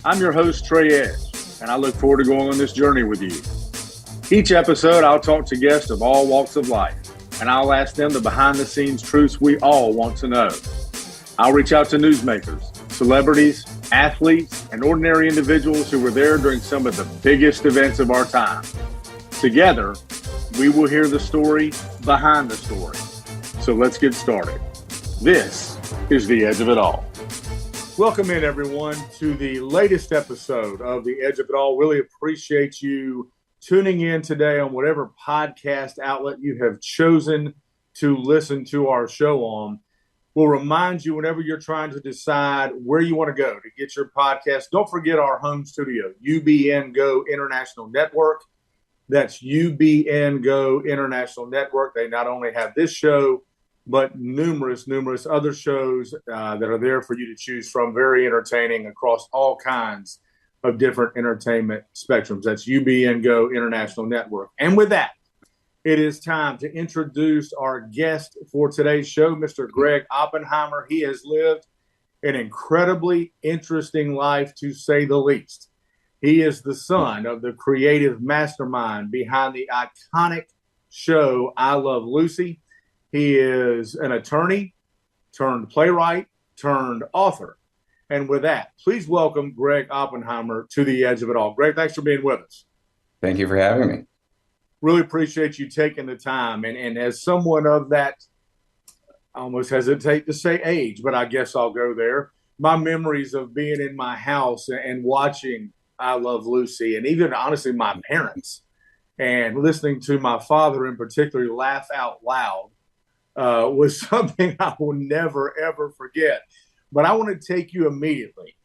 I'm your host, Trey Edge, and I look forward to going on this journey with you. Each episode, I'll talk to guests of all walks of life, and I'll ask them the behind-the-scenes truths we all want to know. I'll reach out to newsmakers, celebrities, athletes, and ordinary individuals who were there during some of the biggest events of our time. Together, we will hear the story behind the story. So let's get started. This is The Edge of It All. Welcome in, everyone, to the latest episode of The Edge of It All. Really appreciate you tuning in today on whatever podcast outlet you have chosen to listen to our show on. We'll remind you whenever you're trying to decide where you want to go to get your podcast. Don't forget our home studio, UBN Go International Network. That's UBN Go International Network. They not only have this show, but numerous other shows that are there for you to choose from. Very entertaining across all kinds of different entertainment spectrums. That's UBN Go International Network. And with that, it is time to introduce our guest for today's show, Mr. Gregg Oppenheimer. He has lived an incredibly interesting life, to say the least. He is the son of the creative mastermind behind the iconic show I Love Lucy. He is an attorney, turned playwright, turned author. And with that, please welcome Gregg Oppenheimer to The Edge of It All. Gregg, thanks for being with us. Thank you for having me. Really appreciate you taking the time. And as someone of that, I almost hesitate to say age, but I guess I'll go there. My memories of being in my house and watching I Love Lucy, and even honestly my parents, and listening to my father in particular laugh out loud was something I will never, ever forget. But I want to take you immediately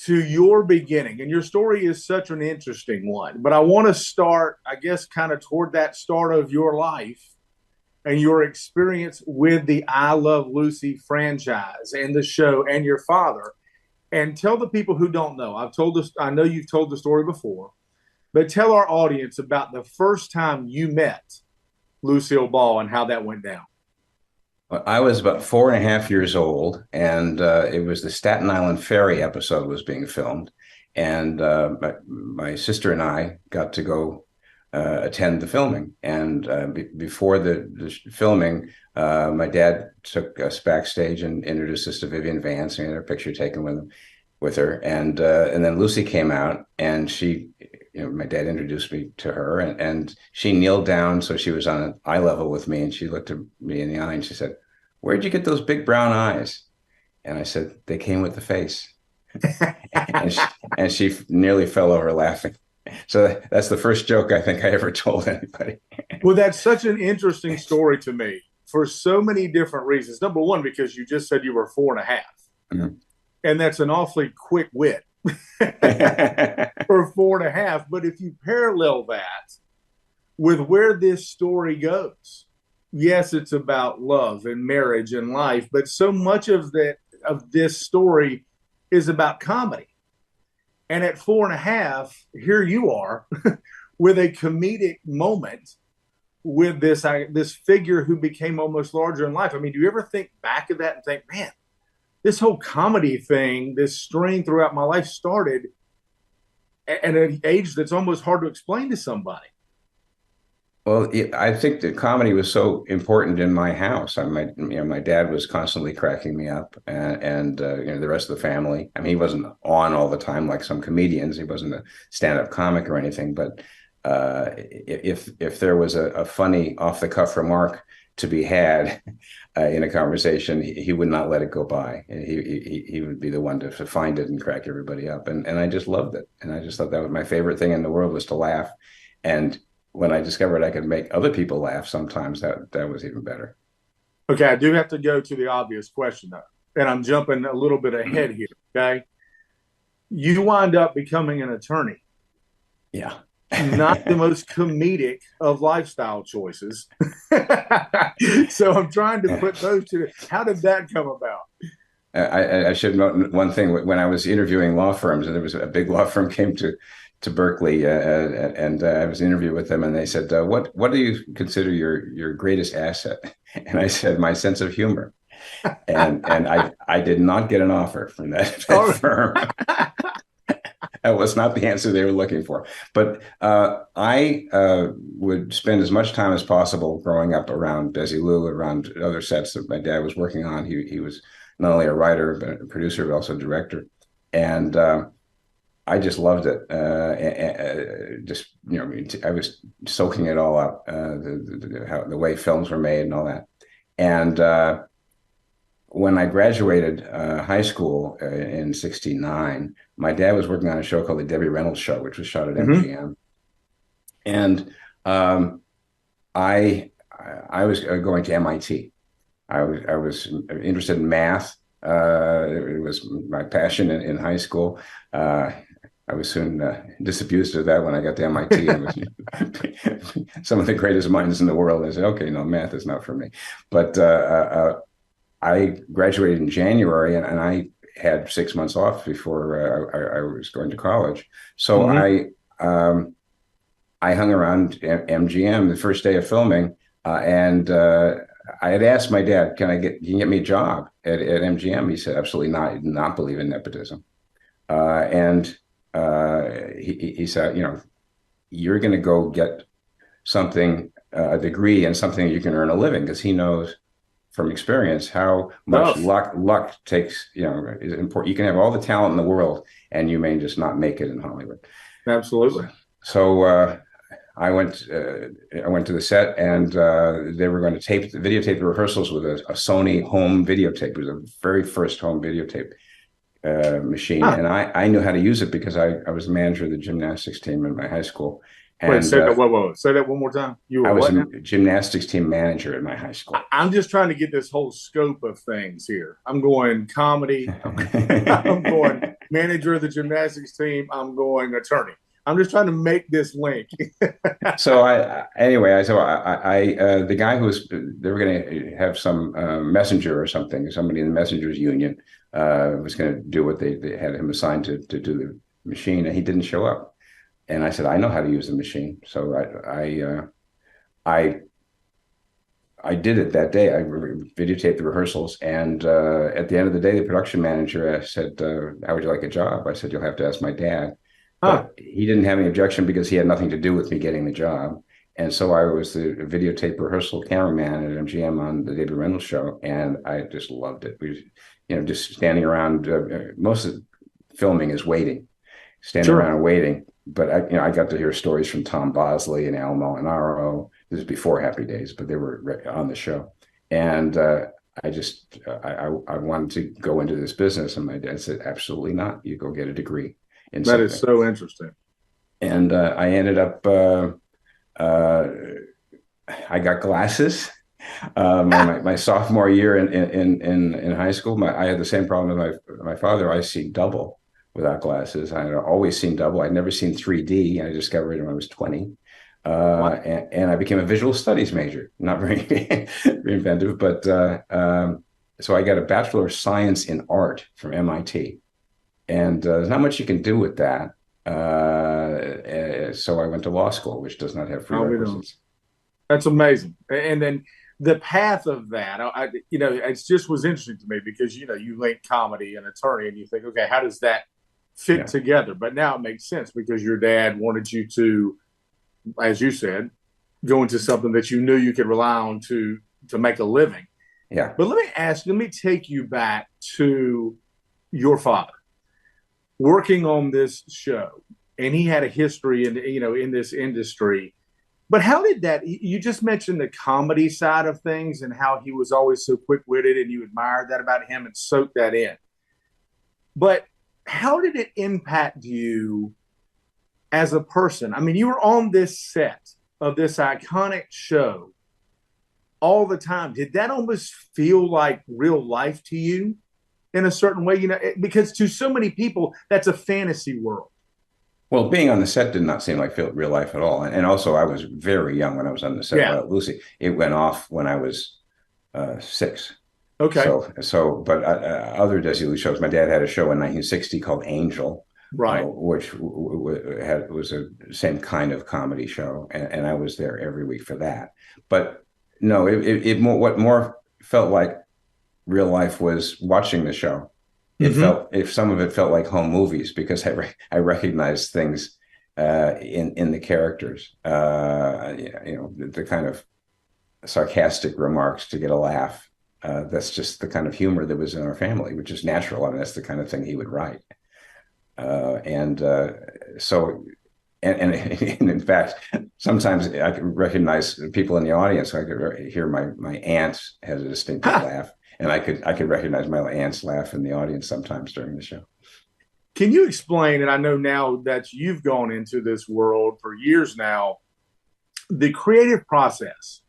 to your beginning. And your story is such an interesting one. But I want to start, I guess, kind of toward that start of your life and your experience with the I Love Lucy franchise and the show and your father. And tell the people who don't know. I know you've told the story before, but tell our audience about the first time you met Lucille Ball and how that went down. I was about 4.5 years old, and it was the Staten Island Ferry episode was being filmed. And my sister and I got to go attend the filming. And before the filming, my dad took us backstage and introduced us to Vivian Vance, and had a picture taken with her. And then Lucy came out, and she, my dad introduced me to her, and she kneeled down, so she was on an eye level with me, and she looked at me in the eye and she said, "Where'd you get those big brown eyes?" And I said, "They came with the face." and she nearly fell over laughing. So that's the first joke I think I ever told anybody. Well, that's such an interesting story to me for so many different reasons. Number one, because you just said you were 4.5. Mm-hmm. And that's an awfully quick wit for 4.5. But if you parallel that with where this story goes, yes, it's about love and marriage and life, but so much of this story is about comedy. And at 4.5, here you are with a comedic moment with this figure who became almost larger in life. I mean, do you ever think back of that and think, man, this whole comedy thing, this string throughout my life started at an age that's almost hard to explain to somebody? Well, I think that comedy was so important in my house. My dad was constantly cracking me up, and the rest of the family. I mean, he wasn't on all the time like some comedians. He wasn't a stand-up comic or anything. But if there was a funny off-the-cuff remark to be had in a conversation, he would not let it go by. He would be the one to find it and crack everybody up. And I just loved it. And I just thought that was my favorite thing in the world, was to laugh. And when I discovered I could make other people laugh sometimes, that was even better. Okay, I do have to go to the obvious question, though. And I'm jumping a little bit ahead here, okay? You wind up becoming an attorney. Yeah. Not the most comedic of lifestyle choices. So I'm trying to put those two. How did that come about? I should note one thing. When I was interviewing law firms, and there was a big law firm came to Berkeley, and I was interviewed with them, and they said, "What do you consider your greatest asset?" And I said, "My sense of humor." And I did not get an offer from that firm. That was not the answer they were looking for. But I would spend as much time as possible growing up around Desi, around other sets that my dad was working on. He was not only a writer, but a producer, but also a director. And I just loved it. Just, I was soaking it all up, the way films were made and all that. And when I graduated high school in '69, my dad was working on a show called The Debbie Reynolds Show, which was shot at MGM. And I was going to MIT. I was interested in math. It was my passion in high school. I was soon disabused of that when I got to MIT. I was some of the greatest minds in the world. I said, okay, no, math is not for me. But I graduated in January, and I had 6 months off before I was going to college. So I hung around MGM the first day of filming, and I had asked my dad, can you get me a job at MGM? He said, absolutely not. He did not believe in nepotism. And he said, you're going to go get something, a degree in something you can earn a living, because he knows from experience how much luck takes, is important. You can have all the talent in the world and you may just not make it in Hollywood. Absolutely. So I went to the set, and they were going to videotape the rehearsals with a Sony home videotape. It was the very first home videotape machine. And I knew how to use it because I was the manager of the gymnastics team in my high school. And, wait, say that one more time. I was a gymnastics team manager at my high school. I'm just trying to get this whole scope of things here. I'm going comedy. I'm going manager of the gymnastics team. I'm going attorney. I'm just trying to make this link. So the guy they were going to have some messenger or something, somebody in the messengers union was going to do what they had him assigned to do the machine, and he didn't show up. And I said, I know how to use the machine. So I did it that day. I videotaped the rehearsals. And at the end of the day, the production manager said, how would you like a job? I said, you'll have to ask my dad. But he didn't have any objection because he had nothing to do with me getting the job. And so I was the videotape rehearsal cameraman at MGM on the Debbie Reynolds Show. And I just loved it. We, just standing around. Most of the filming is waiting, standing around and waiting. But I got to hear stories from Tom Bosley and Al Molinaro. This is before Happy Days, but they were on the show. And I wanted to go into this business. And my dad said, absolutely not. You go get a degree in something. That is so interesting. And I ended up, I got glasses. My sophomore year in high school, I had the same problem with my father. I see double without glasses. I had always seen double. I'd never seen 3D. I discovered it when I was 20. And I became a visual studies major. Not very, very inventive, but so I got a Bachelor of Science in Art from MIT. And there's not much you can do with that. So I went to law school, which does not have prerequisites. That's amazing. And then the path of that, it just was interesting to me because, you link comedy and attorney and you think, okay, how does that fit together? But now it makes sense because your dad wanted you to, as you said, go into something that you knew you could rely on to make a living. Yeah. But let me take you back to your father working on this show. And he had a history in this industry. But how did that, you just mentioned the comedy side of things and how he was always so quick-witted and you admired that about him and soaked that in. But how did it impact you as a person? I mean, you were on this set of this iconic show all the time. Did that almost feel like real life to you in a certain way? Because to so many people, that's a fantasy world. Well, being on the set did not seem like real life at all. And also, I was very young when I was on the set of Lucy. It went off when I was 6. Okay. But other Desi Lee shows, my dad had a show in 1960 called Angel, right, which was a same kind of comedy show, and I was there every week for that. But no, what more felt like real life was watching the show Mm-hmm. if some of it felt like home movies because I recognized things in the characters, the kind of sarcastic remarks to get a laugh. That's just the kind of humor that was in our family, which is natural. I mean, that's the kind of thing he would write. And so, and in fact, sometimes I could recognize people in the audience. I could hear my aunt has a distinctive laugh, and I could recognize my aunt's laugh in the audience sometimes during the show. Can you explain, and I know now that you've gone into this world for years now, the creative process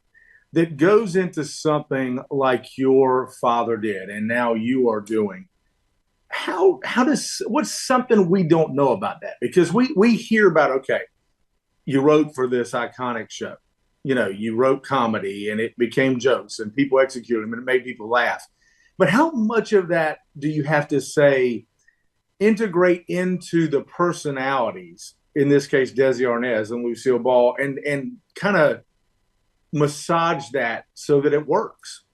that goes into something like your father did and now you are doing? How does what's something we don't know about that? Because we hear about, okay, you wrote for this iconic show. You wrote comedy and it became jokes and people executed them and it made people laugh. But how much of that do you have to say integrate into the personalities, in this case, Desi Arnaz and Lucille Ball, and kind of massage that so that it works?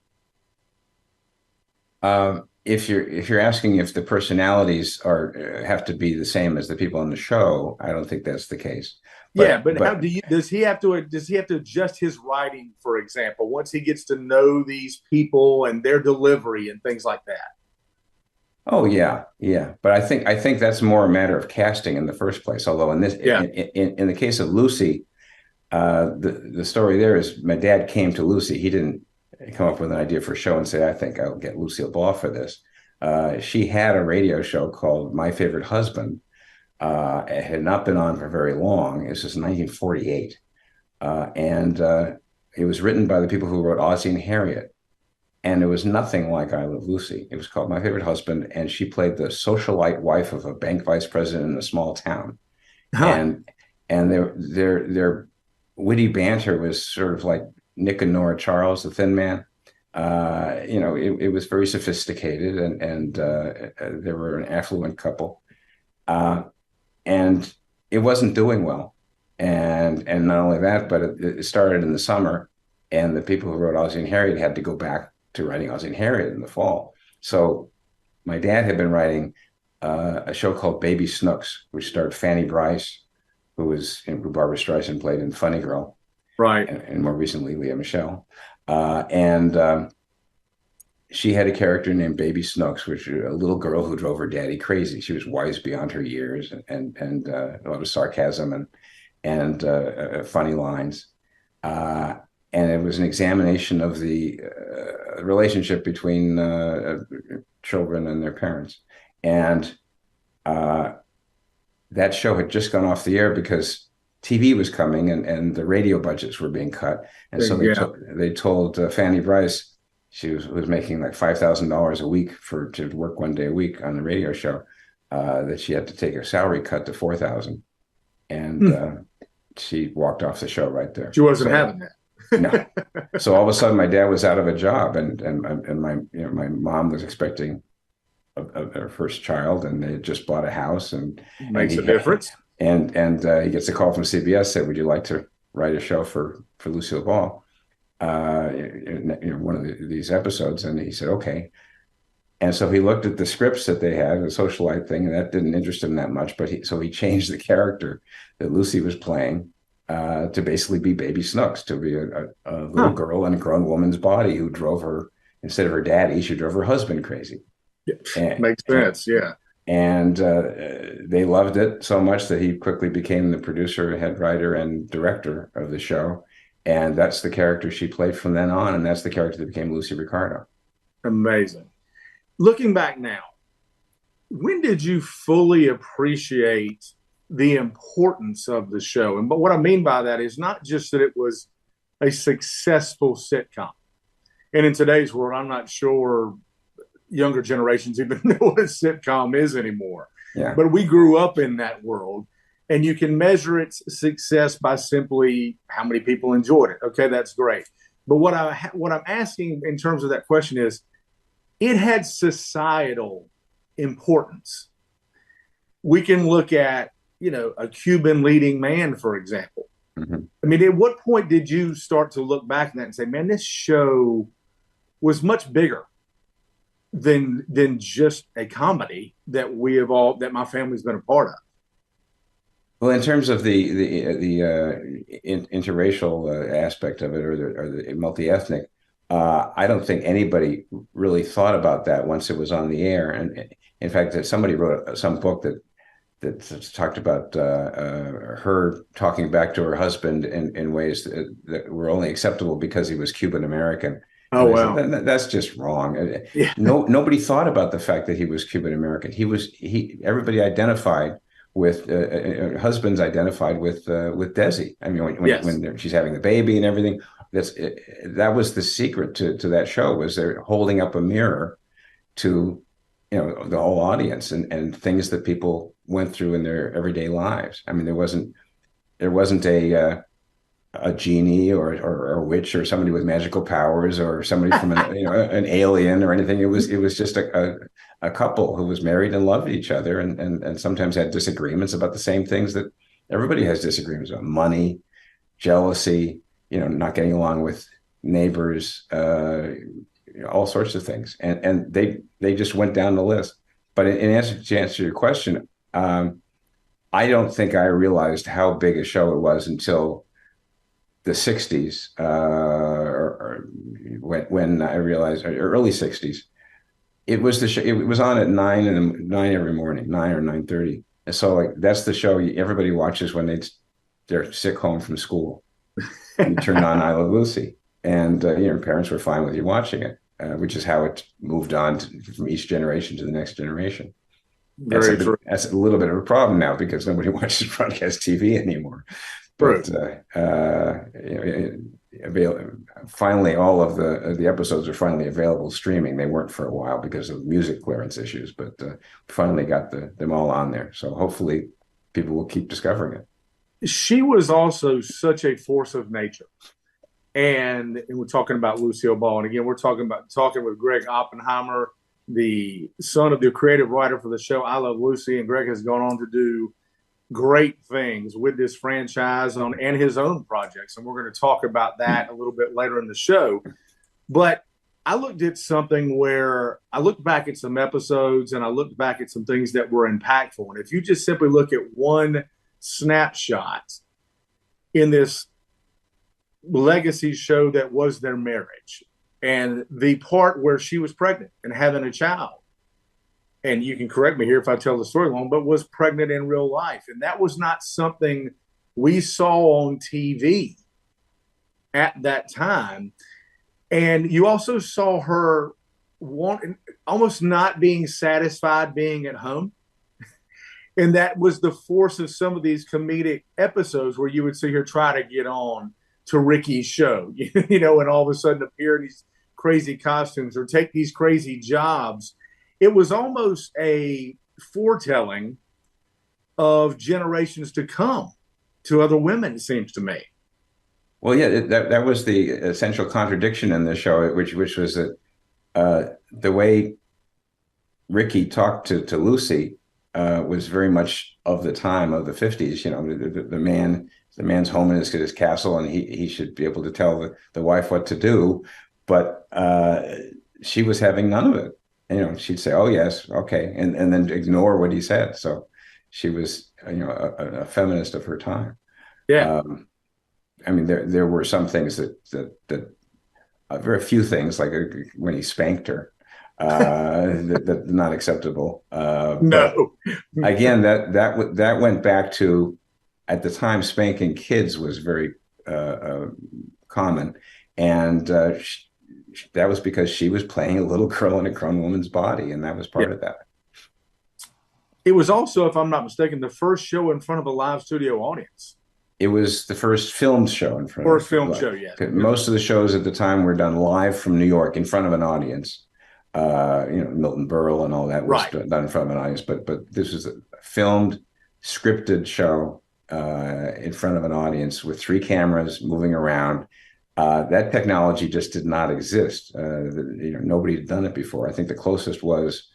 If you're asking if the personalities are have to be the same as the people on the show, I don't think that's the case. Yeah, But but how but does he have to adjust his writing, for example, once he gets to know these people and their delivery and things like that? oh yeah, yeah. But I think that's more a matter of casting in the first place. Although Yeah. in the case of Lucy, the story there is my dad came to Lucy. He didn't come up with an idea for a show and say, I think I'll get Lucille Ball for this. She had a radio show called My Favorite Husband. It had not been on for very long. This was 1948. And it was written by the people who wrote Ozzie and Harriet. And it was nothing like I Love Lucy. It was called My Favorite Husband. And she played the socialite wife of a bank vice president in a small town. Huh. And their witty banter was sort of like Nick and Nora Charles, the Thin Man. It was very sophisticated, and they were an affluent couple, and it wasn't doing well. And not only that, but it started in the summer, and the people who wrote Ozzie and Harriet had to go back to writing Ozzie and Harriet in the fall. So my dad had been writing a show called Baby Snooks, which starred Fanny Brice, who Barbara Streisand played in Funny Girl, Right. and more recently Leah Michele. And she had a character named Baby Snooks, which was a little girl who drove her daddy crazy. She was wise beyond her years, and a lot of sarcasm and funny lines. And it was an examination of the relationship between children and their parents. And that show had just gone off the air because TV was coming and the radio budgets were being cut. And so Yeah. they told Fanny Brice, she was making like $5,000 a week to work one day a week on the radio show, that she had to take a salary cut to $4,000. And she walked off the show right there. She wasn't having that. No. So all of a sudden my dad was out of a job, and my mom was expecting her first child, and they had just bought a house, and Makes a difference. And he gets a call from CBS, said, "Would you like to write a show for Lucille Ball, one of these episodes?" And he said, "Okay." And so he looked at the scripts that they had, the socialite thing, and that didn't interest him that much. But he changed the character that Lucy was playing to basically be Baby Snooks, to be a little girl in a grown woman's body who drove her, instead of her daddy, she drove her husband crazy. Makes sense. Yeah. And they loved it so much that he quickly became the producer, head writer, and director of the show. And that's the character she played from then on. And that's the character that became Lucy Ricardo. Amazing. Looking back now, when did you fully appreciate the importance of the show? And but what I mean by that is not just that it was a successful sitcom. And in today's world, I'm not sure younger generations even know what a sitcom is anymore. Yeah. But we grew up in that world, and you can measure its success by simply how many people enjoyed it. Okay, that's great. But what I'm asking in terms of that question is, it had societal importance. We can look at, a Cuban leading man, for example. Mm-hmm. I mean, at what point did you start to look back at that and say, man, this show was much bigger than just a comedy that my family's been a part of. Well, in terms of the interracial aspect of it, or the multi-ethnic, I don't think anybody really thought about that once it was on the air. And in fact, that somebody wrote some book that talked about her talking back to her husband in ways that were only acceptable because he was Cuban American. Oh, And I said, wow. that's just wrong. Yeah. Nobody thought about the fact that he was Cuban American. Everybody identified with husbands identified with Desi. I mean, Yes. when she's having the baby and everything, that was the secret to that show, was they're holding up a mirror to, the whole audience, and things that people went through in their everyday lives. I mean, there wasn't a genie or a witch or somebody with magical powers or somebody from an alien or anything. It was just a couple who was married and loved each other, and sometimes had disagreements about the same things that everybody has disagreements about: money, jealousy, not getting along with neighbors, all sorts of things. And they just went down the list. But in answer to your question, I don't think I realized how big a show it was until the 60s, or when I realized, or early 60s. It was the show. It was on at 9 every morning, 9 or 9:30. And so, like, that's the show everybody watches when they're sick home from school. You turn on I Love Lucy, and parents were fine with you watching it, which is how it moved on from each generation to the next generation. Very true. That's a little bit of a problem now because nobody watches broadcast TV anymore. True. But finally, all of the episodes are finally available streaming. They weren't for a while because of music clearance issues, but finally got them all on there. So hopefully, people will keep discovering it. She was also such a force of nature. And we're talking about Lucille Ball. And again, we're talking with Gregg Oppenheimer, the son of the creative writer for the show I Love Lucy. And Gregg has gone on to do great things with this franchise and his own projects. And we're going to talk about that a little bit later in the show. But I looked at something where I looked back at some episodes and I looked back at some things that were impactful. And if you just simply look at one snapshot in this legacy show that was their marriage, and the part where she was pregnant and having a child, and you can correct me here if I tell the story wrong, but was pregnant in real life. And that was not something we saw on TV at that time. And you also saw her almost not being satisfied being at home. And that was the force of some of these comedic episodes where you would see her try to get on to Ricky's show, and all of a sudden appear in these crazy costumes or take these crazy jobs. It was almost a foretelling of generations to come to other women, it seems to me. Well, yeah, that was the essential contradiction in the show, which was that the way Ricky talked to Lucy was very much of the time of the 50s. The man's home in his castle, and he should be able to tell the wife what to do. But she was having none of it. She'd say, "Oh yes, okay," and then ignore what he said. So she was, a feminist of her time. Yeah. I mean, there were some things that very few things, like when he spanked her, that not acceptable. No. But again, that went back to, at the time, spanking kids was very common, and that was because she was playing a little girl in a grown woman's body, and that was part of that. It was also, if I'm not mistaken, the first show in front of a live studio audience. It was the first filmed show in front. First film show, yeah. Most of the shows at the time were done live from New York in front of an audience. Milton Berle and all that was done in front of an audience, but this was a filmed, scripted show in front of an audience with 3 cameras moving around. That technology just did not exist. Nobody had done it before. I think the closest was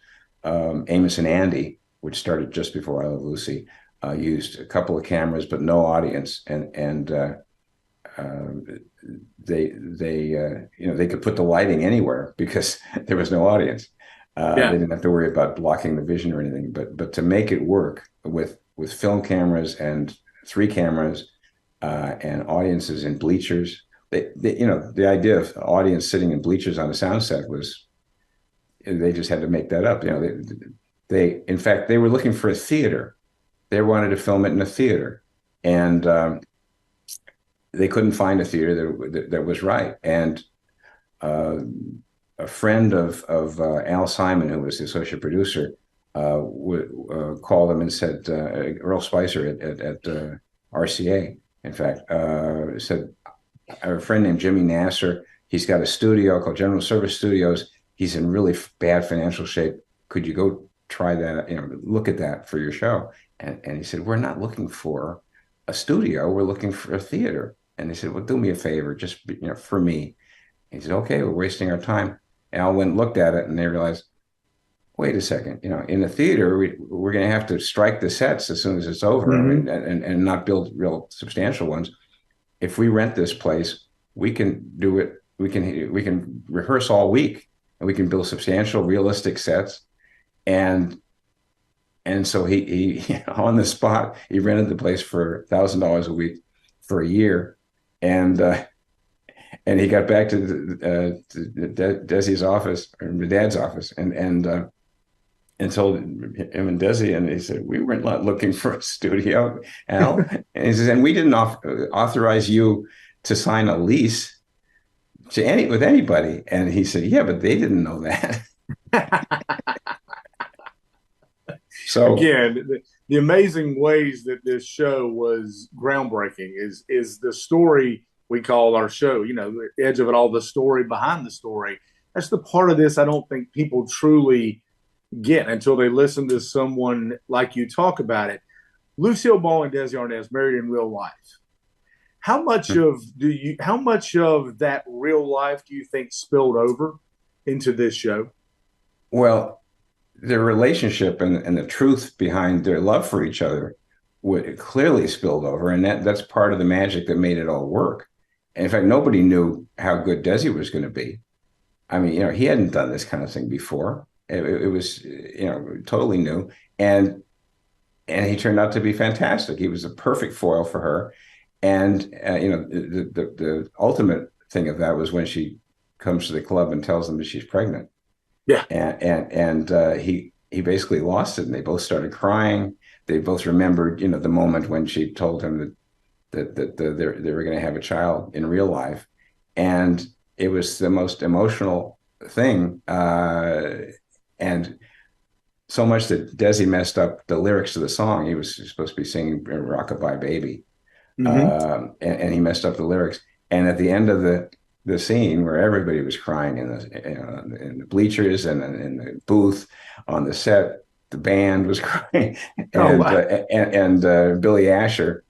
Amos and Andy, which started just before I Love Lucy. Used a couple of cameras, but no audience, and they could put the lighting anywhere because there was no audience. They Yeah. didn't have to worry about blocking the vision or anything. But to make it work with film cameras and three cameras and audiences in bleachers, the idea of audience sitting in bleachers on a sound set was they just had to make that up. They in fact they were looking for a theater. They wanted to film it in a theater, and they couldn't find a theater that was right. And uh, a friend of Al Simon, who was the associate producer, called him and said, Earl Spicer at RCA, in fact, said, I have a friend named Jimmy Nasser. He's got a studio called General Service Studios. He's in really bad financial shape. Could you go try that? Look at that for your show. And he said, we're not looking for a studio. We're looking for a theater. And they said, well, do me a favor, just for me. He said, okay, we're wasting our time. Al went and looked at it, and they realized, wait a second, in the theater, we're going to have to strike the sets as soon as it's over. I mean, Mm-hmm. and not build real substantial ones. If we rent this place, we can do it. We can rehearse all week, and we can build substantial, realistic sets. And so he on the spot, he rented the place for $1,000 a week for a year, and he got back to Desi's office, or my dad's office, and told him and Desi, and he said, we weren't looking for a studio, Al. And he says, and we didn't authorize you to sign a lease with anybody. And he said, yeah, but they didn't know that. So Again, the amazing ways that this show was groundbreaking is the story we call our show. The edge of it all, the story behind the story. That's the part of this I don't think people truly get until they listen to someone like you talk about it. Lucille Ball and Desi Arnaz married in real life. How much of that real life do you think spilled over into this show? well, their relationship and the truth behind their love for each other would clearly spilled over, and that's part of the magic that made it all work. And in fact, nobody knew how good Desi was going to be. I mean, he hadn't done this kind of thing before. It was, totally new, and he turned out to be fantastic. He was a perfect foil for her, and the ultimate thing of that was when she comes to the club and tells them that she's pregnant. Yeah. And he basically lost it, and they both started crying. They both remembered, the moment when she told him that they were going to have a child in real life, and it was the most emotional thing. And so much that Desi messed up the lyrics to the song. He was supposed to be singing "Rockabye Baby," Mm-hmm. and he messed up the lyrics. And at the end of the scene where everybody was crying in the bleachers and in the booth on the set, the band was crying, Oh, and wow. Billy Asher,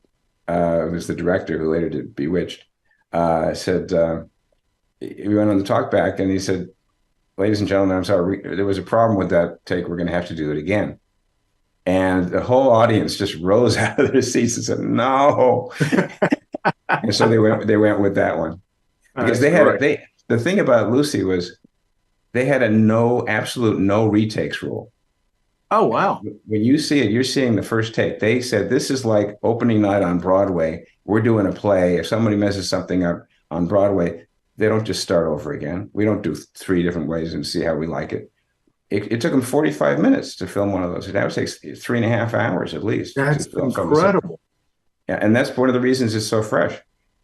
who was the director who later did Bewitched, said we went on the talkback, and he said, "Ladies and gentlemen, I'm sorry, there was a problem with that take. We're going to have to do it again." And the whole audience just rose out of their seats and said, "No!" And so they went with that one. Because That's great. the thing about Lucy was they had absolute no retakes rule. Oh, wow. When you see it, you're seeing the first take. They said, this is like opening night on Broadway. We're doing a play. If somebody messes something up on Broadway, they don't just start over again. We don't do three different ways and see how we like it. It took them 45 minutes to film one of those. It now takes 3.5 hours at least to That's film this up. incredible. Yeah, and that's one of the reasons it's so fresh.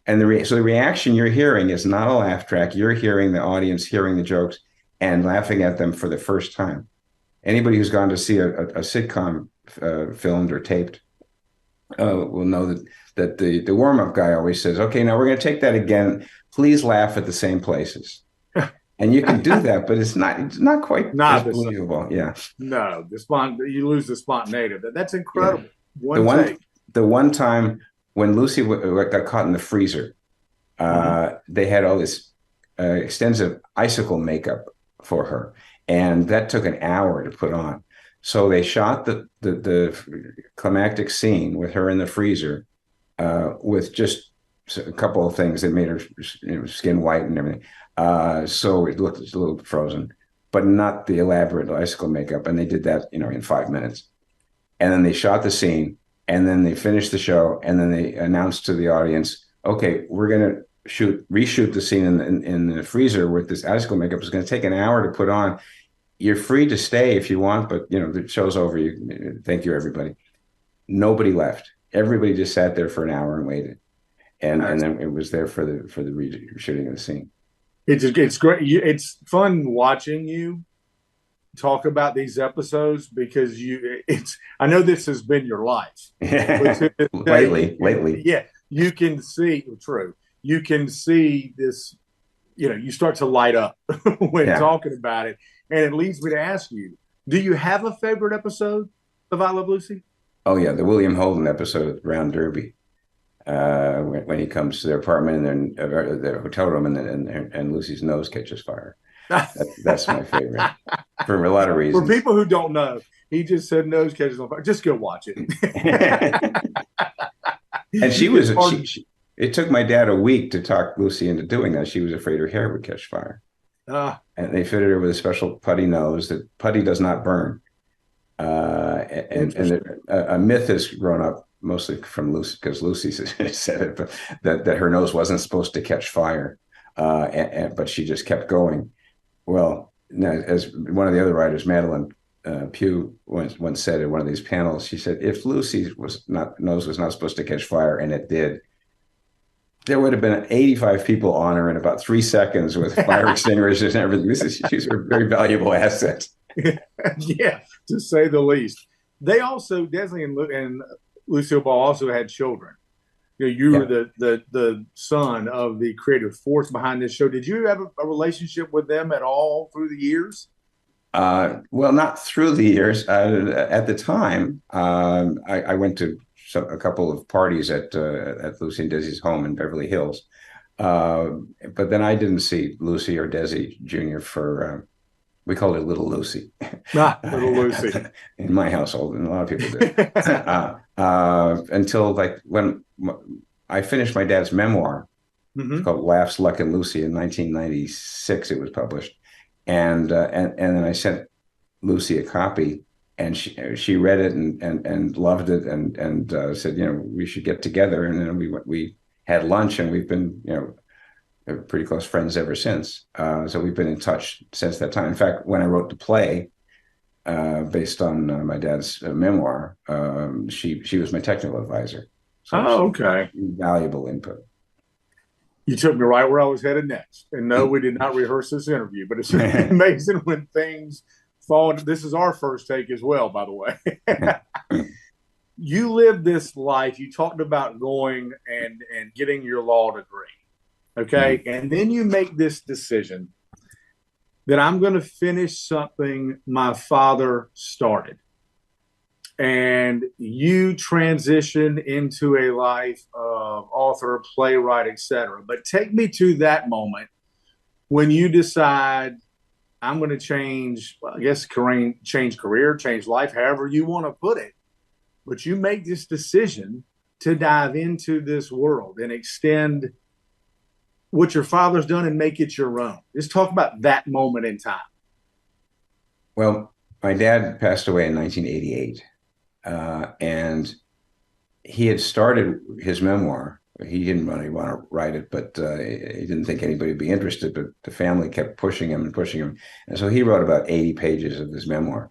And so the reaction you're hearing is not a laugh track. You're hearing the audience hearing the jokes and laughing at them for the first time. Anybody who's gone to see a sitcom filmed or taped will know that the warm-up guy always says, okay, now we're going to take that again. Please laugh at the same places. And you can do that, but it's not quite as Not the same. believable. Yeah. No, you lose the spontaneity. That's Yeah. incredible. The One one take. the one time when Lucy got caught in the freezer, Mm-hmm. they had all this extensive icicle makeup for her, and that took an hour to put on. So they shot the climactic scene with her in the freezer with just a couple of things that made her skin white and everything. So it looked a little frozen. but not the elaborate icicle makeup. And they did that, in 5 minutes. And then they shot the scene, and then they finished the show, and then they announced to the audience, okay, we're going to reshoot the scene in the freezer with this icicle makeup. It's going to take an hour to put on. You're free to stay if you want, but the show's over. Thank you, everybody. Nobody left. Everybody just sat there for an hour and waited, and then it was there for the reshooting of the scene. It's great. It's fun watching you talk about these episodes because I know this has been your life. lately. Yeah, you can see, true. You can see this, you start to light up when talking about it. And it leads me to ask you, do you have a favorite episode of I Love Lucy? Oh, yeah. The William Holden episode of Round Derby. When he comes to their apartment and then their hotel room and Lucy's nose catches fire. That's my favorite for a lot of reasons. For people who don't know, he just said nose catches on fire. Just go watch it. And it took my dad a week to talk Lucy into doing that. She was afraid her hair would catch fire. And they fitted her with a special putty nose that putty does not burn. And a myth has grown up mostly from Lucy, because Lucy said it, but that her nose wasn't supposed to catch fire, but she just kept going. Well, as one of the other writers, Madeline Pugh, once said at one of these panels, she said, if Lucy's nose was not supposed to catch fire, and it did, there would have been 85 people on her in about 3 seconds with fire extinguishers and everything. She's a very valuable asset. Yeah, to say the least. They also, Desi and Lucille Ball also had children. You were the son of the creative force behind this show. Did you have a relationship with them at all through the years? Well, not through the years. At the time, I went to a couple of parties at Lucy and Desi's home in Beverly Hills. But then I didn't see Lucy or Desi Jr. for, we called her Little Lucy. Little Lucy. In my household, and a lot of people did. Until when I finished my dad's memoir, it's called Laughs, Luck, and Lucy. In 1996, it was published. And then I sent Lucy a copy, and she read it and loved it and said, we should get together. And then we had lunch, and we've been, pretty close friends ever since. So we've been in touch since that time. In fact, when I wrote the play based on my dad's memoir, she was my technical advisor. So okay. Valuable input. You took me right where I was headed next. And no, we did not rehearse this interview, but it's amazing when things fall. This is our first take as well, by the way. You lived this life. You talked about going and getting your law degree. Okay. And then you make this decision that I'm going to finish something my father started. And you transition into a life of author, playwright, etc. But take me to that moment when you decide I'm going to change, change career, change life, however you want to put it. But you make this decision to dive into this world and extend what your father's done and make it your own. Just talk about that moment in time. Well, my dad passed away in 1988. And he had started his memoir. He didn't really want to write it, but he didn't think anybody would be interested, but the family kept pushing him. And so he wrote about 80 pages of his memoir.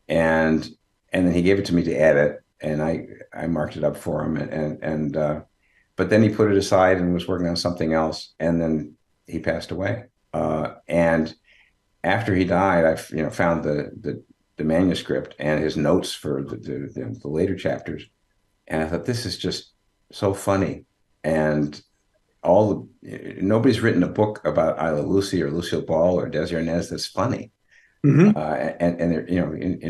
And then he gave it to me to edit, and I marked it up for him. But then he put it aside and was working on something else. And then he passed away. And after he died, I found the manuscript and his notes for the later chapters. And I thought, this is just so funny. And nobody's written a book about I Love Lucy or Lucille Ball or Desi Arnaz that's funny. In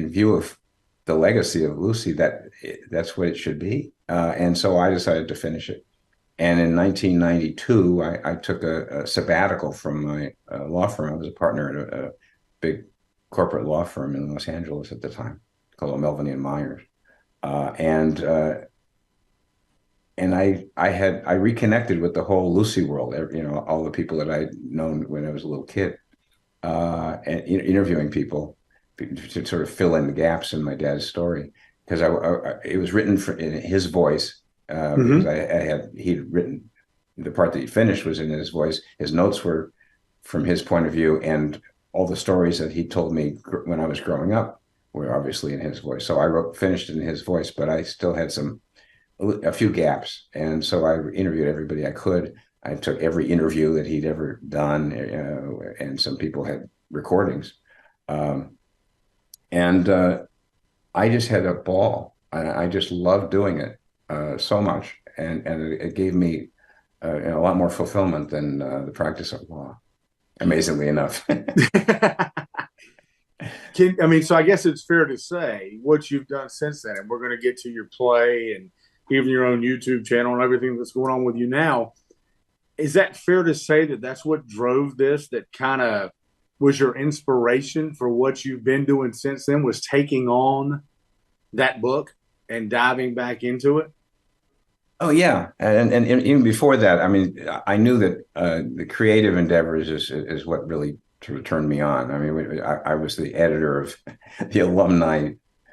view of the legacy of Lucy, that's what it should be. And so I decided to finish it. And in 1992, I took a sabbatical from my law firm. I was a partner at a big corporate law firm in Los Angeles at the time called Melvin and Myers. And I reconnected with the whole Lucy world, all the people that I'd known when I was a little kid. and interviewing people to sort of fill in the gaps in my dad's story, because it was written in his voice, because Hmm. he'd written the part that he finished was in his voice. His notes were from his point of view, and all the stories that he told me when I was growing up were obviously in his voice. So I finished in his voice, but I still had a few gaps, and so I interviewed everybody I could. I took every interview that he'd ever done, and some people had recordings, um, and I just had a ball. I just loved doing it so much, and it gave me a lot more fulfillment than the practice of law. Amazingly enough. I mean, so I guess it's fair to say what you've done since then, and we're going to get to your play and even your own YouTube channel and everything that's going on with you now. Is that fair to say that that's what drove this, that kind of was your inspiration for what you've been doing since then, was taking on that book and diving back into it? Oh yeah, and even before that, I mean, I knew that the creative endeavors is what really sort of turned me on. I mean, I was the editor of the alumni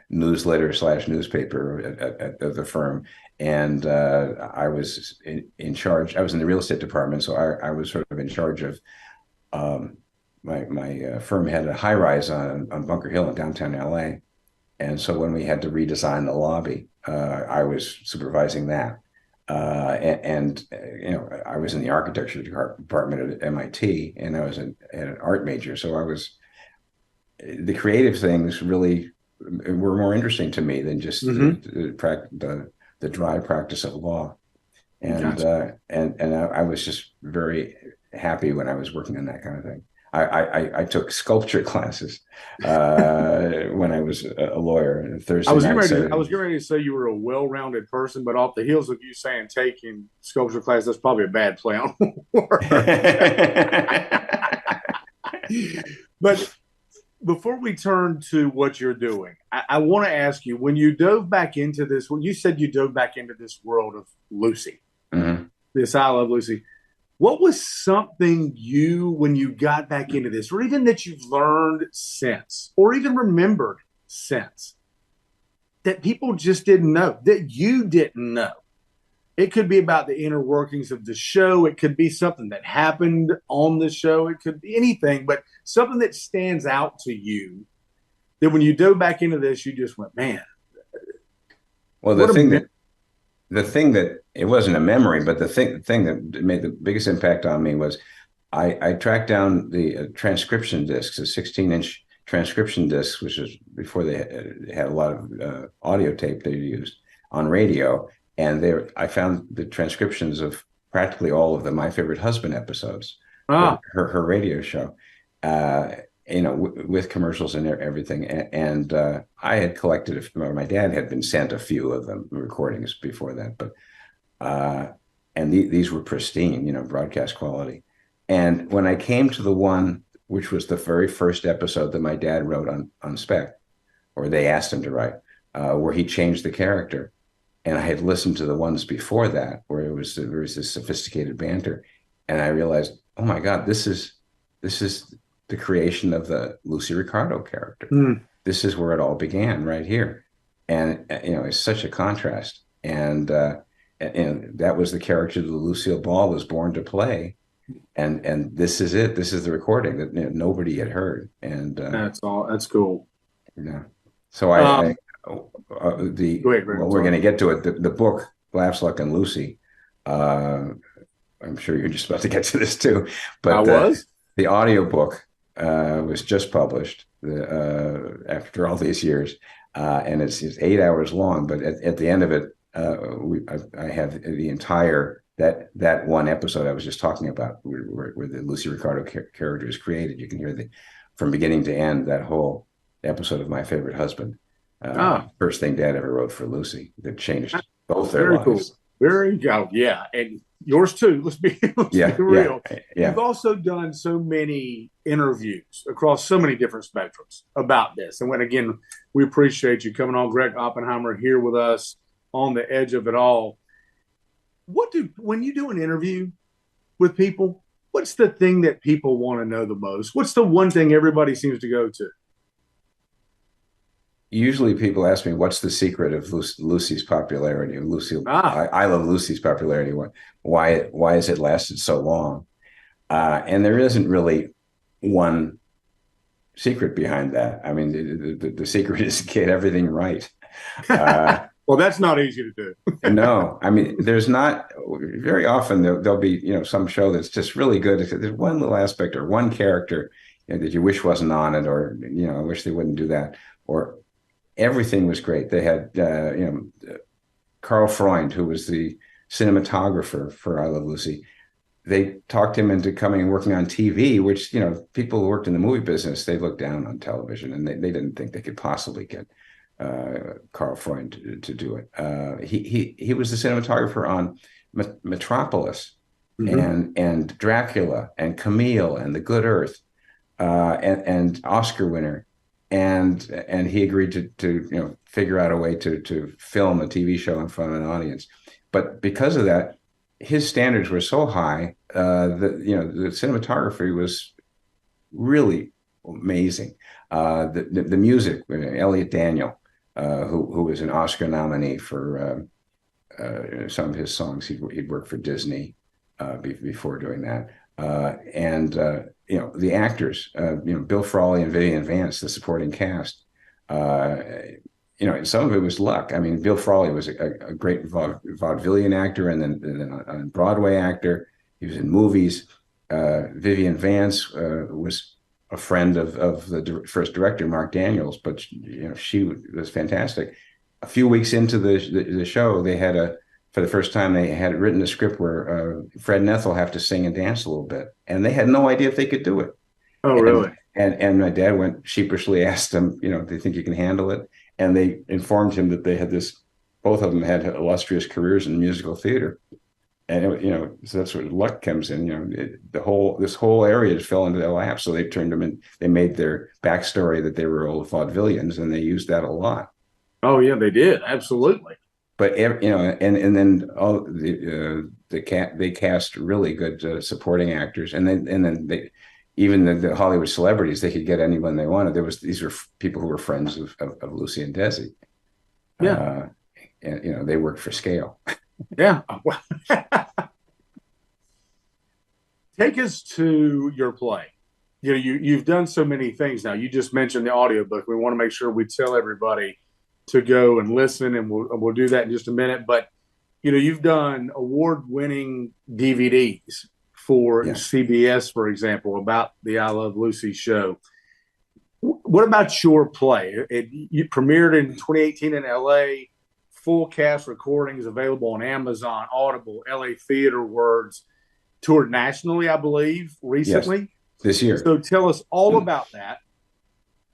newsletter slash newspaper at the firm, and I was in charge. I was in the real estate department, so I was sort of in charge of my firm had a high rise on Bunker Hill in downtown LA, and so when we had to redesign the lobby, I was supervising that. I was in the architecture department at MIT, and I was an art major. So the creative things really were more interesting to me than just Mm-hmm. the dry practice of law. And Gotcha. I was just very happy when I was working on that kind of thing. I took sculpture classes when I was a lawyer Thursday night, I Saturday. was getting ready to say you were a well-rounded person, but off the heels of you saying taking sculpture class, that's probably a bad play on words. But before we turn to what you're doing, I want to ask you, when you dove back into this, when you said you dove back into this world of Lucy, Mhm. this I Love Lucy, what was something when you got back into this, or even that you've learned since, or even remembered since, that people just didn't know, that you didn't know? It could be about the inner workings of the show. It could be something that happened on the show. It could be anything, but something that stands out to you that when you dove back into this, you just went, man, Well, what a the thing that it wasn't a memory, but the thing that made the biggest impact on me was I tracked down the transcription discs, the 16-inch transcription discs, which is before they had a lot of audio tape they used on radio. And I found the transcriptions of practically all of the My Favorite Husband episodes, ah, her radio show, uh, with commercials and everything. And I had collected, my dad had been sent a few of them recordings before that, but uh, and these were pristine, broadcast quality. And when I came to the one, which was the very first episode that my dad wrote on spec, or they asked him to write, where he changed the character, and I had listened to the ones before that where there was this sophisticated banter, and I realized, oh my God, this is the creation of the Lucy Ricardo character. mm, This is where it all began, right here, and it's such a contrast, and that was the character that Lucille Ball was born to play, and this is it. This is the recording that nobody had heard, and that's all. That's cool. yeah. So Um, the Go ahead, Greg. well, I'm we're sorry. going to get to it. The book Laughs Luck and Lucy. Uh, I'm sure you're just about to get to this too, I but was. the audiobook was just published after all these years, and it's 8 hours long. But at the end of it, I have the entire that one episode I was just talking about, where the Lucy Ricardo character is created. You can hear the from beginning to end that whole episode of My Favorite Husband. Ah, First thing Dad ever wrote for Lucy that changed both their very cool. lives. Very go. Yeah. And yours too. Let's be Yeah, yeah, real. You've yeah. also done so many interviews across so many different spectrums about this. And when again, we appreciate you coming on, Gregg Oppenheimer, here with us on the edge of it all. When you do an interview with people, What's the thing that people want to know the most? What's the one thing everybody seems to go to? Usually people ask me, what's the secret of Lucy's popularity? Ah, I love Lucy's popularity. Why has it lasted so long? And there isn't really one secret behind that. I mean, the secret is to get everything right. well, that's not easy to do. No, I mean, there's not very often there'll be, some show that's just really good. There's one little aspect or one character, that you wish wasn't on it, or, I wish they wouldn't do that, or everything was great. They had, Carl Freund, who was the cinematographer for I Love Lucy. They talked him into coming and working on TV, which, people who worked in the movie business, they looked down on television, and they didn't think they could possibly get Carl Freund to do it. He was the cinematographer on Metropolis, and Dracula and Camille and The Good Earth, and Oscar winner. And he agreed to figure out a way to film a TV show in front of an audience. But because of that, his standards were so high that the cinematography was really amazing. The music, Elliot Daniel, who was an Oscar nominee for some of his songs. He'd worked for Disney before doing that, and the actors, Bill Frawley and Vivian Vance, the supporting cast. Some of it was luck. I mean, Bill Frawley was a great vaudevillian actor, and then a Broadway actor. He was in movies. Vivian Vance was a friend of the first director, Mark Daniels, but she was fantastic. A few weeks into the show, for the first time, they had written a script where Fred and Ethel have to sing and dance a little bit, and they had no idea if they could do it. Oh, really? And my dad sheepishly asked them, do you think you can handle it? And they informed him that they had both of them had illustrious careers in musical theater. And so that's where luck comes in. This whole area just fell into their lap. So they turned them in. They made their backstory that they were old vaudevillians, and they used that a lot. Oh yeah, they did, absolutely. But and then all they cast really good supporting actors, and then they, even the Hollywood celebrities, they could get anyone they wanted. These were people who were friends of Lucy and Desi. Yeah, and they worked for scale. Yeah. Take us to your play. You've done so many things now. You just mentioned the audiobook. We want to make sure we tell everybody to go and listen, and we'll do that in just a minute. But you've done award-winning DVDs for CBS, for example, about the I Love Lucy show. What about your play? You premiered in 2018 in LA. Full cast recordings available on Amazon, Audible, LA Theater Words. Toured nationally, I believe, recently. Yes, this year. So tell us all about that,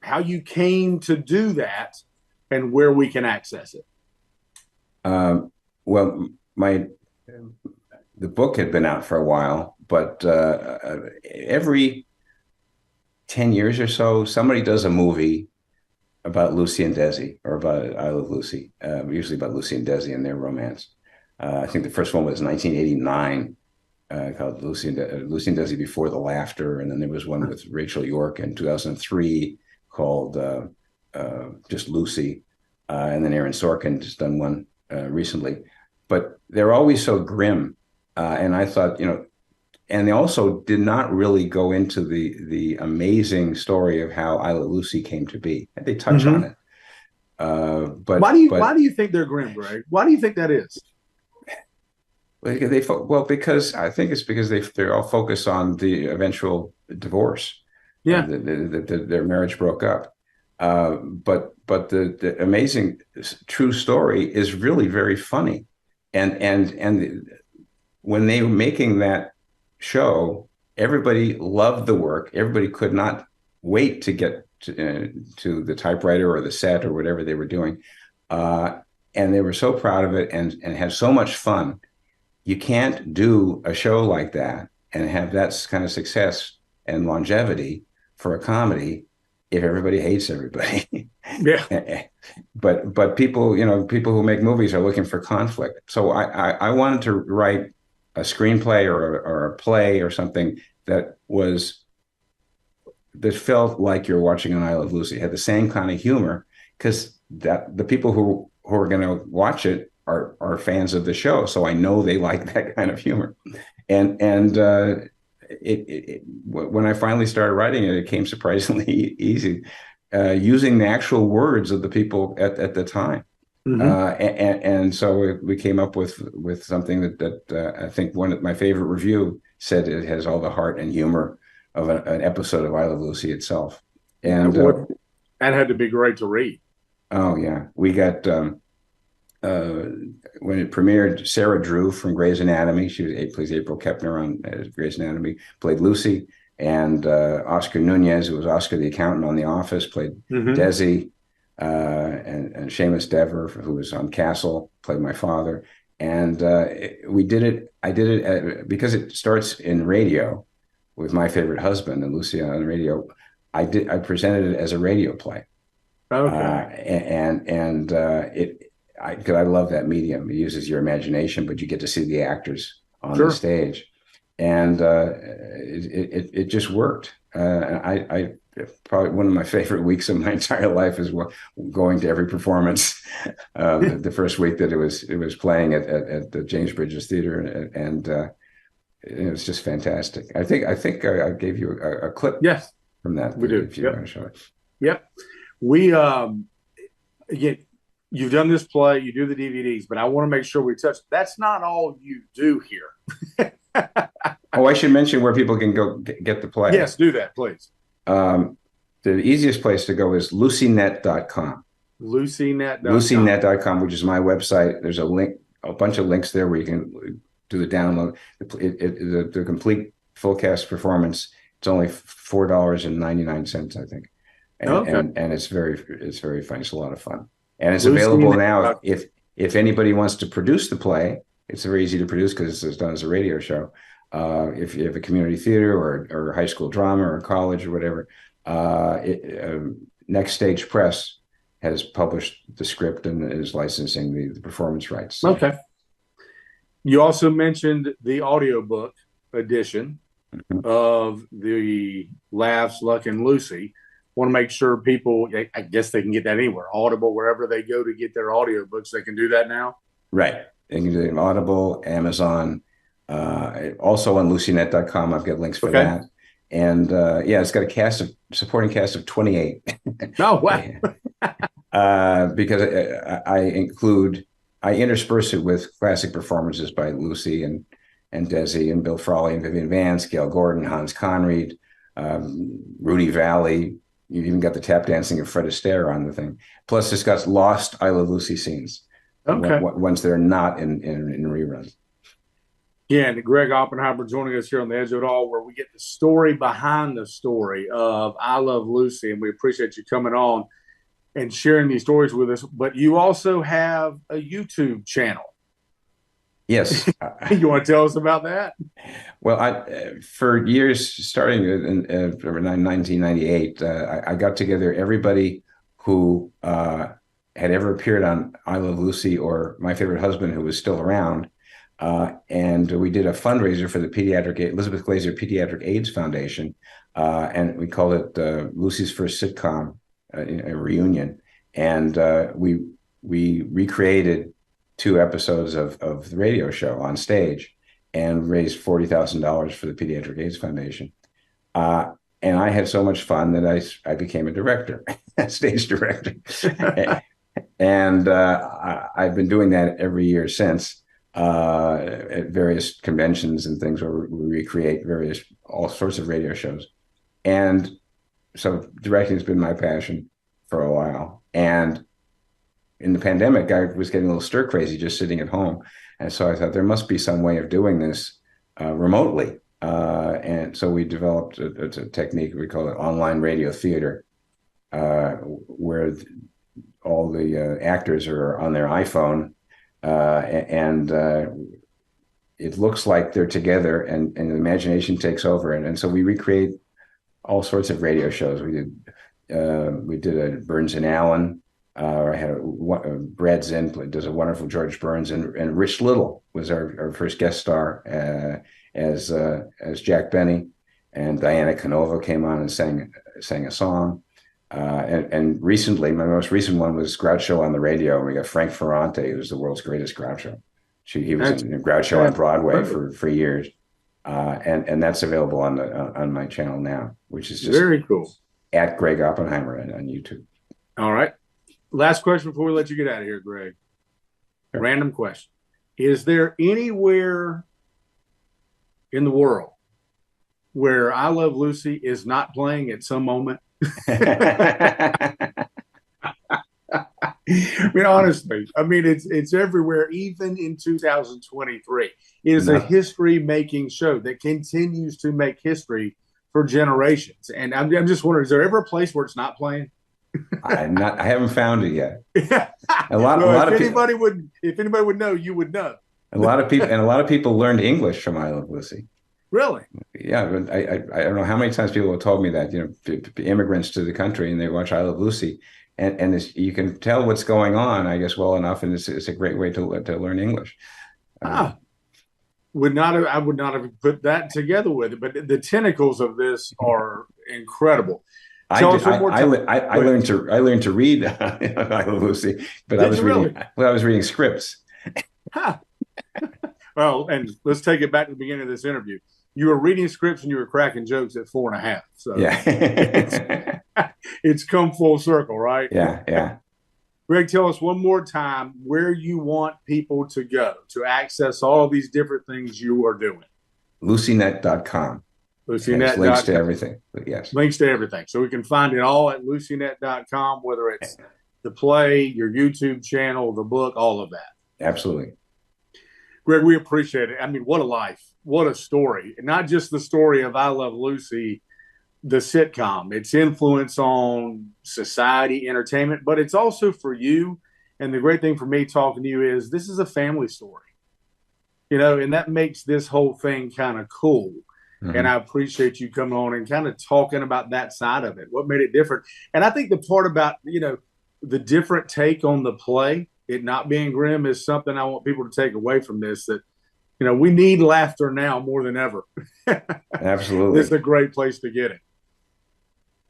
how you came to do that, and where we can access it. Well, the book had been out for a while, but every 10 years or so, somebody does a movie about Lucy and Desi, or about I Love Lucy, usually about Lucy and Desi and their romance. I think the first one was 1989, called Lucy and Desi Before the Laughter, and then there was one with Rachel York in 2003 called just Lucy, and then Aaron Sorkin just done one recently. But they're always so grim, and I thought, and they also did not really go into the amazing story of how I Love Lucy came to be. They touch on it, but why do you think they're grim, Greg? Why do you think that is? Because I think it's because they're all focused on the eventual divorce. Yeah, their marriage broke up. But the amazing true story is really very funny, and when they were making that show, everybody loved the work. Everybody could not wait to get to the typewriter or the set or whatever they were doing, and they were so proud of it and had so much fun. You can't do a show like that and have that kind of success and longevity for a comedy if everybody hates everybody. Yeah. But people, people who make movies are looking for conflict. So I wanted to write a screenplay or a play or something that felt like you're watching an I Love Lucy. It had the same kind of humor because that the people who are going to watch it are fans of the show, so I know they like that kind of humor. And when I finally started writing it, it came surprisingly easy, using the actual words of the people at the time. Mm-hmm. And so we came up with something that I think one of my favorite review said it has all the heart and humor of an episode of I Love Lucy itself. And That had to be great to read. oh yeah, we got uh, when it premiered, Sarah Drew from Grey's Anatomy. Plays April Kepner on Grey's Anatomy, played Lucy, and Oscar Nunez, who was Oscar the accountant on The Office, played Mm-hmm. Desi, and Seamus Dever, who was on Castle, played my father. And we did it. I did it because it starts in radio with My Favorite Husband and Lucy on radio. I presented it as a radio play. And because I love that medium. It uses your imagination, but you get to see the actors on the stage, and it just worked. I probably one of my favorite weeks of my entire life is going to every performance. The first week that it was playing at the James Bridges Theater, and it was just fantastic. I think I gave you a clip. Yes, from that. We do. If you want to show it. Yep. We again, you've done this play, you do the DVDs, but I want to make sure we touch. That's not all you do here. Oh, I should mention where people can go get the play. Yes, do that, please. The easiest place to go is lucynet.com. Lucynet.com, which is my website. There's a link, a bunch of links there where you can do the download. The complete full cast performance. It's only $4.99, I think. And it's very fun. It's a lot of fun. And it's available now. If anybody wants to produce the play, it's very easy to produce because it's done as a radio show. If you have a community theater or high school drama or college or whatever, Next Stage Press has published the script and is licensing the performance rights. So. Okay. You also mentioned the audiobook edition of the Laughs, Luck, and Lucy. Want to make sure people, I guess they can get that anywhere, Audible, wherever they go to get their audiobooks, they can do that now? Right. They can do it on Audible, Amazon, also on lucynet.com. I've got links for that. And it's got a supporting cast of 28. Oh, wow. Because I intersperse it with classic performances by Lucy and Desi and Bill Frawley and Vivian Vance, Gail Gordon, Hans Conried, Rudy Valley. You even got the tap dancing of Fred Astaire on the thing. Plus, it's got lost I Love Lucy scenes. Ones that are not in reruns. Yeah, and Gregg Oppenheimer joining us here on The Edge of It All, where we get the story behind the story of I Love Lucy, and we appreciate you coming on and sharing these stories with us. But you also have a YouTube channel. Yes. You want to tell us about that? Well, for years, starting in 1998, I got together everybody who had ever appeared on I Love Lucy or My Favorite Husband, who was still around. And we did a fundraiser for the Elizabeth Glaser Pediatric AIDS Foundation. And we called it Lucy's First Sitcom, a reunion. And we recreated 2 episodes of the radio show on stage and raised $40,000 for the Pediatric AIDS Foundation. And I had so much fun that I became a director, stage director. And I've been doing that every year since at various conventions and things where we recreate all sorts of radio shows. And so directing has been my passion for a while. And in the pandemic, I was getting a little stir crazy just sitting at home. And so I thought there must be some way of doing this remotely. And so we developed a technique, we call it online radio theater, where all the actors are on their iPhone and it looks like they're together and the imagination takes over. And so we recreate all sorts of radio shows. We did a Burns and Allen I had Brad Zinn does a wonderful George Burns, and Rich Little was our first guest star as Jack Benny, and Diana Canova came on and sang a song. And recently, my most recent one was Groucho on the radio, and we got Frank Ferrante, who's the world's greatest Groucho. He was in Groucho on Broadway for years, and that's available on my channel now, which is just very cool. At Gregg Oppenheimer on YouTube. All right. Last question before we let you get out of here, Gregg. Sure. Random question. Is there anywhere in the world where I Love Lucy is not playing at some moment? I mean, honestly, it's everywhere, even in 2023. It is a history-making show that continues to make history for generations. And I'm just wondering, is there ever a place where it's not playing? I haven't found it yet. If anybody would know, you would know. A lot of people learned English from I Love Lucy. Really? Yeah, but I don't know how many times people have told me that, immigrants to the country and they watch I Love Lucy, and you can tell what's going on, I guess, well enough, and it's a great way to learn English. I would not have put that together with it, but the tentacles of this are incredible. I learned to read I Love Lucy, but I was reading scripts. Well, and let's take it back to the beginning of this interview. You were reading scripts and you were cracking jokes at 4.5. So yeah, it's come full circle, right? Yeah. Gregg, tell us one more time where you want people to go to access all these different things you are doing. LucyNet.com. LucyNet.com. Links to everything. Yes. Links to everything. So we can find it all at LucyNet.com, whether it's the play, your YouTube channel, the book, all of that. Absolutely. Gregg, we appreciate it. I mean, what a life. What a story. And not just the story of I Love Lucy, the sitcom, its influence on society, entertainment, but it's also for you. And the great thing for me talking to you is this is a family story, and that makes this whole thing kind of cool. Mm-hmm. And I appreciate you coming on and kind of talking about that side of it. What made it different? And I think the part about, the different take on the play, it not being grim, is something I want people to take away from this, that, we need laughter now more than ever. Absolutely. It's a great place to get it.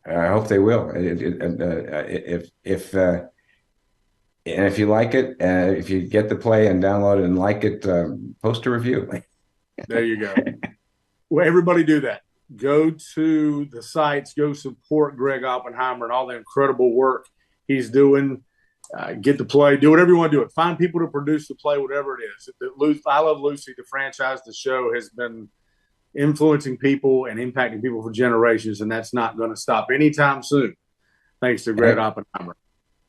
I hope they will. If you like it, if you get the play and download it and like it, post a review. There you go. Well, everybody do that. Go to the sites, go support Gregg Oppenheimer and all the incredible work he's doing. Get the play, do whatever you want to do it. Find people to produce the play, whatever it is. I Love Lucy, the franchise, the show has been influencing people and impacting people for generations, and that's not going to stop anytime soon, thanks to Gregg Oppenheimer.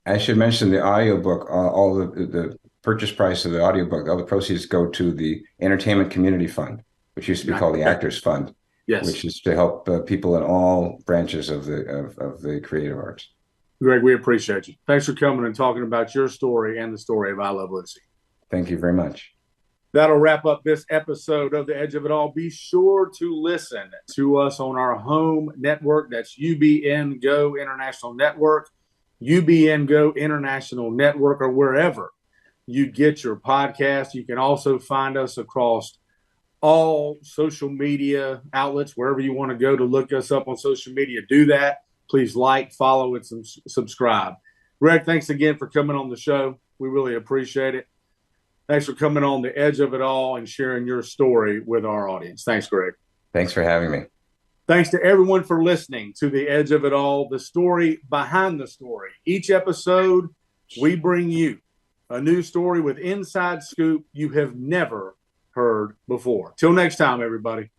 I should mention the audiobook, all the purchase price of the audiobook, all the proceeds go to the Entertainment Community Fund, which used to be called the Actors Fund, yes, which is to help people in all branches of the creative arts. Gregg, we appreciate you. Thanks for coming and talking about your story and the story of I Love Lucy. Thank you very much. That'll wrap up this episode of The Edge of It All. Be sure to listen to us on our home network. That's UBN Go International Network, UBN Go International Network, or wherever you get your podcast. You can also find us across all social media outlets, wherever you want to go to look us up on social media. Do that. Please like, follow, and subscribe. Gregg, thanks again for coming on the show. We really appreciate it. Thanks for coming on The Edge of It All and sharing your story with our audience. Thanks, Gregg. Thanks for having me. Thanks to everyone for listening to The Edge of It All, the story behind the story. Each episode, we bring you a new story with inside scoop you have never heard before. Till next time, everybody.